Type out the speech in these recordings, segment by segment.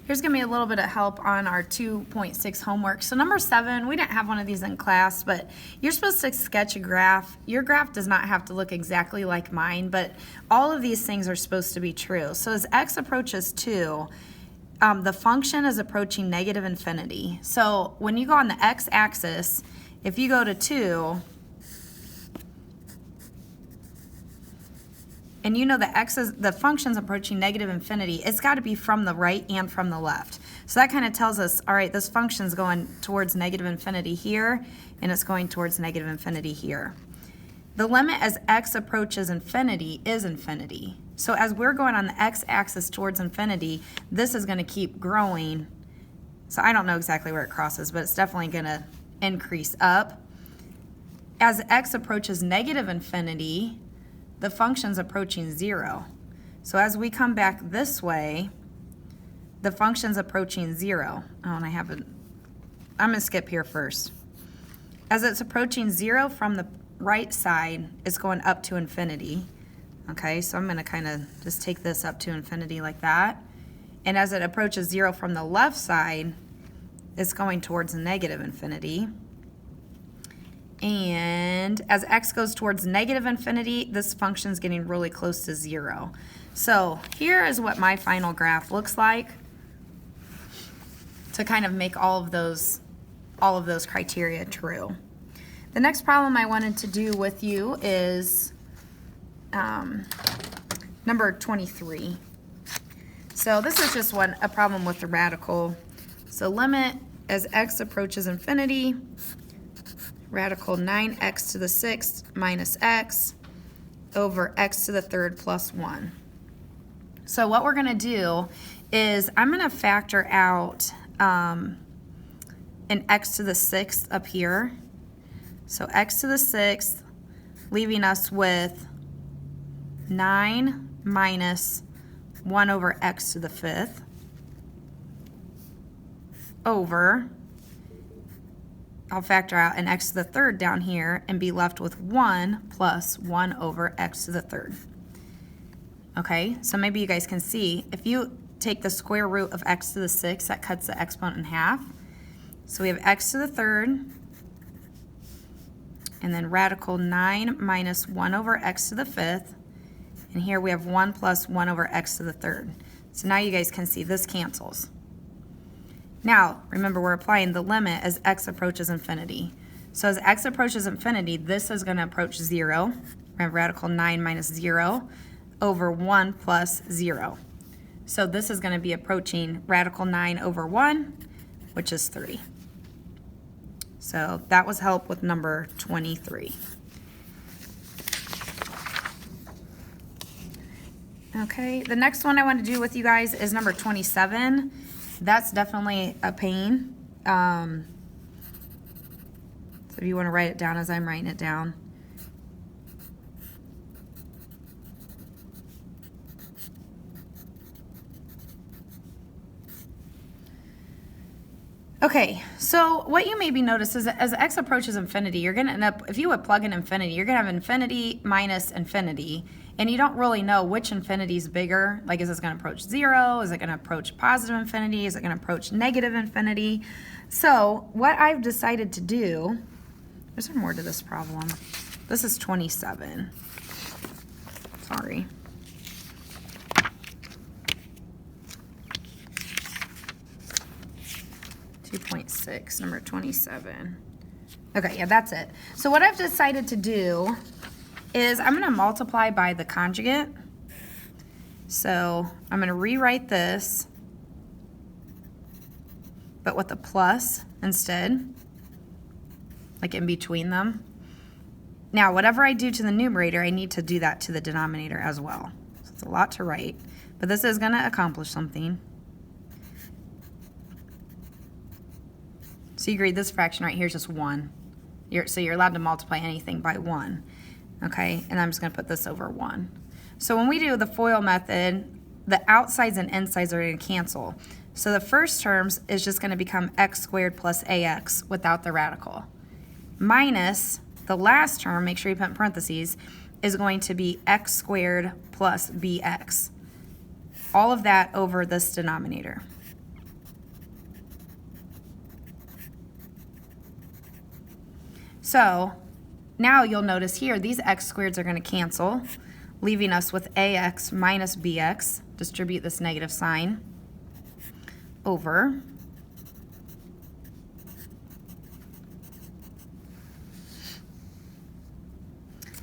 Here's going to be a little bit of help on our 2.6 homework. So number 7, we didn't have one of these in class, but you're supposed to sketch a graph. Your graph does not have to look exactly like mine, but all of these things are supposed to be true. So as x approaches 2, the function is approaching negative infinity. So when you go on the x-axis, if you go to 2, and you know the function's approaching negative infinity, it's got to be from the right and from the left. So that kind of tells us, all right, this function's going towards negative infinity here, and it's going towards negative infinity here. The limit as x approaches infinity is infinity. So as we're going on the x-axis towards infinity, this is going to keep growing. So I don't know exactly where it crosses, but it's definitely going to increase up. As x approaches negative infinity, the function's approaching 0. So as we come back this way, the function's approaching 0. Oh, and I'm going to skip here first. As it's approaching 0 from the right side, it's going up to infinity. Okay, so I'm going to kind of just take this up to infinity like that. And as it approaches 0 from the left side, it's going towards negative infinity. And as x goes towards negative infinity, this function's getting really close to 0. So here is what my final graph looks like to kind of make all of those criteria true. The next problem I wanted to do with you is number 23. So this is just a problem with the radical. So limit as x approaches infinity, radical 9x to the 6th minus x over x to the 3rd plus 1. So what we're going to do is I'm going to factor out an x to the 6th up here. So x to the 6th, leaving us with 9 minus 1 over x to the 5th over, I'll factor out an x to the 3rd down here and be left with 1 plus 1 over x to the 3rd. Okay, so maybe you guys can see, if you take the square root of x to the 6th, that cuts the exponent in half. So we have x to the 3rd, and then radical 9 minus 1 over x to the 5th, and here we have 1 plus 1 over x to the 3rd. So now you guys can see this cancels. Now, remember, we're applying the limit as x approaches infinity. So as x approaches infinity, this is going to approach 0. We have radical 9 minus 0 over 1 plus 0. So this is going to be approaching radical 9 over 1, which is 3. So that was help with number 23. Okay, the next one I want to do with you guys is number 27. That's definitely a pain. So if you want to write it down as I'm writing it down. Okay, so what you maybe notice is that as x approaches infinity, you're going to end up, if you would plug in infinity, you're going to have infinity minus infinity, and you don't really know which infinity is bigger. Like, is this going to approach 0? Is it going to approach positive infinity? Is it going to approach negative infinity? So what I've decided to do, is there more to this problem? This is 27. Sorry. .6, number 27. Okay, yeah, that's it. So what I've decided to do is I'm going to multiply by the conjugate. So I'm going to rewrite this, but with a plus instead, like in between them. Now, whatever I do to the numerator, I need to do that to the denominator as well. So it's a lot to write, but this is going to accomplish something. So you agree this fraction right here is just 1. So you're allowed to multiply anything by 1. Okay, and I'm just going to put this over 1. So when we do the FOIL method, the outsides and insides are going to cancel. So the first terms is just going to become x squared plus ax without the radical. Minus the last term, make sure you put in parentheses, is going to be x squared plus bx. All of that over this denominator. So now you'll notice here, these x squareds are going to cancel, leaving us with ax minus bx, distribute this negative sign, over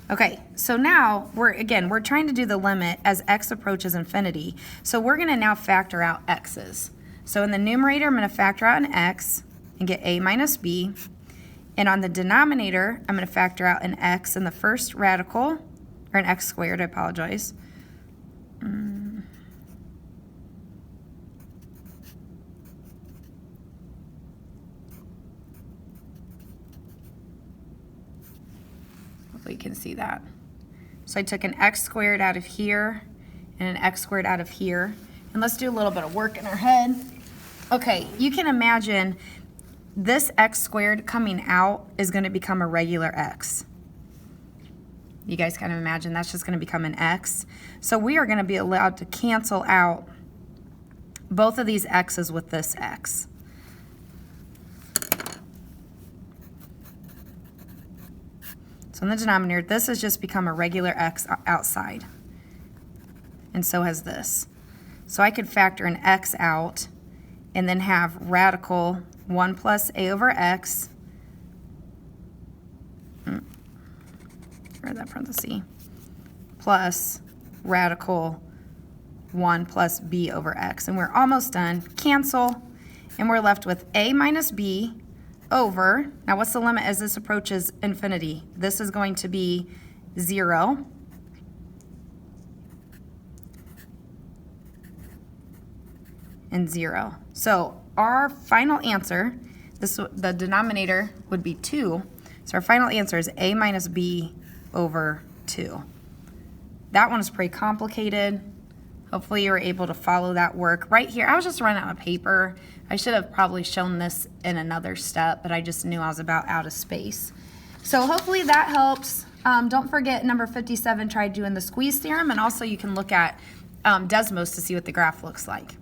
okay, so now we're trying to do the limit as x approaches infinity. So we're going to now factor out x's. So in the numerator, I'm going to factor out an x and get a minus b. And on the denominator, I'm going to factor out an x in the first radical, or an x squared, I apologize. Hopefully you can see that. So I took an x squared out of here and an x squared out of here. And let's do a little bit of work in our head. Okay, you can imagine this x squared coming out is going to become a regular x. You guys kind of imagine that's just going to become an x. So we are going to be allowed to cancel out both of these x's with this x. So in the denominator, this has just become a regular x outside. And so has this. So I could factor an x out and then have radical 1 plus a over x, that parenthesis, plus radical 1 plus b over x. And we're almost done. Cancel, and we're left with a minus b over, now what's the limit as this approaches infinity? This is going to be 0. And 0. So our final answer, the denominator would be 2. So our final answer is a minus b over 2. That one is pretty complicated. Hopefully you were able to follow that work. Right here, I was just running out of paper. I should have probably shown this in another step, but I just knew I was about out of space. So hopefully that helps. Don't forget number 57, try doing the squeeze theorem, and also you can look at Desmos to see what the graph looks like.